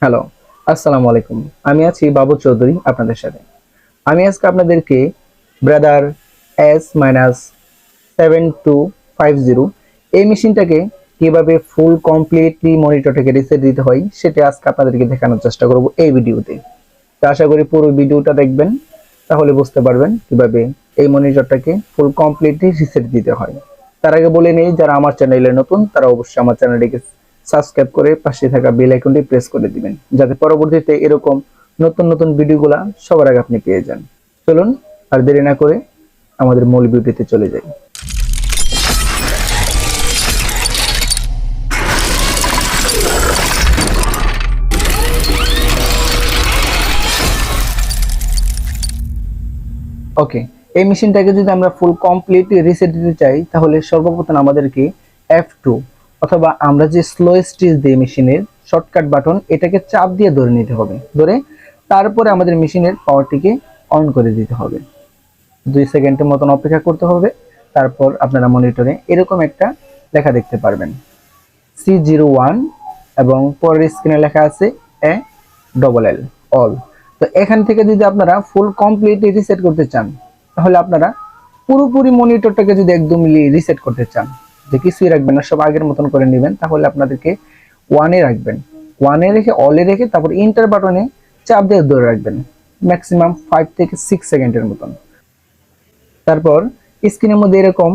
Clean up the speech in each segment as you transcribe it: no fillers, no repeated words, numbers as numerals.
Hello, আসসালামু আলাইকুম। আমি আছি বাবু চৌধুরী আপনাদের সাথে। আমি আজকে আপনাদেরকে ব্রাদার S-7250 এই মেশিনটাকে কিভাবে ফুল কমপ্লিটলি মনিটরটাকে রিসেট দিতে হয় সেটা আজকে আপনাদেরকে দেখানোর চেষ্টা করব এই ভিডিওতে। তো আশা করি পুরো ভিডিওটা দেখবেন, তাহলে বুঝতে পারবেন কিভাবে এই মনিটরটাকে ফুল কমপ্লিটলি রিসেট দিতে হয়। তার আগে বলে নেই, যারা আমার চ্যানেলে নতুন তারা অবশ্যই আমার চ্যানেলটিকে সাবস্ক্রাইব করে পাশে থাকা বেল আইকনটি প্রেস করে দিবেন, যাতে পরবর্তীতে এরকম নতুন নতুন ভিডিওগুলো সবার আগে আপনি পেয়ে যান। চলুন আর দেরি না করে আমাদের মূল ভিডিওতে চলে যাই। ওকে, এই মেশিনটাকে যদি আমরা ফুল কমপ্লিটলি রিসেট দিতে চাই তাহলে সর্বপ্রথম আমাদেরকে F2 অথবা আমরা যে স্লো স্টিচ দিয়ে মেশিনের শর্টকাট বাটন এটাকে চাপ দিয়ে ধরে নিতে হবে। ধরে তারপরে আমাদের মেশিনের পাওয়ারটিকে অন করে দিতে হবে। 2 সেকেন্ডের মতন অপেক্ষা করতে হবে। তারপর আপনারা মনিটরে এরকম একটা লেখা দেখতে পারবেন, C01, এবং পরের স্ক্রিনে লেখা আছে ALL অল। তো এখান থেকে যদি আপনারা ফুল কমপ্লিটলি রিসেট করতে চান তাহলে আপনারা পুরোপুরি মনিটরটাকে যদি একদম রিসেট করতে চান, যে কিছুই রাখবেন না, সব আগের মতন করে নেবেন, তাহলে আপনাদেরকে ওয়ানে রাখবেন। ওয়ানে রেখে অলে রেখে তারপর ইন্টার বাটনে চাপ দিয়ে ধরে রাখবেন ম্যাক্সিমাম 5 থেকে 6 সেকেন্ডের মতন। তারপর স্ক্রিনের মধ্যে এরকম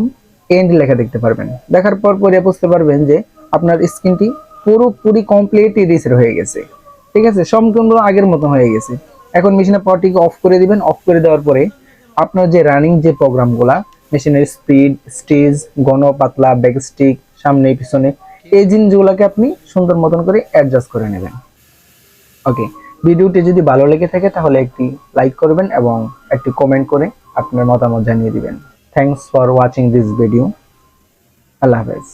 এন্ড লেখা দেখতে পারবেন। দেখার পর পরে বুঝতে পারবেন যে আপনার স্ক্রিনটি পুরোপুরি কমপ্লিটলি রিসেট হয়ে গেছে। ঠিক আছে, সম্পূর্ণ আগের মতো হয়ে গেছে। এখন মেশিনের পাওয়ারটিকে অফ করে দিবেন। অফ করে দেওয়ার পরে আপনার যে রানিং যে প্রোগ্রামগুলা, মেশিনের স্পিড, স্টিজ, ঘন পাতলা, ব্যাকস্টিক, সামনে পিছনে, এই জিনিসগুলোকে আপনি সুন্দর মতন করে অ্যাডজাস্ট করে নেবেন। ওকে, ভিডিওটি যদি ভালো লেগে থাকে তাহলে একটি লাইক করবেন এবং একটি কমেন্ট করে আপনার মতামত জানিয়ে দিবেন। Thanks for watching this video. আল্লাহ হাফেজ।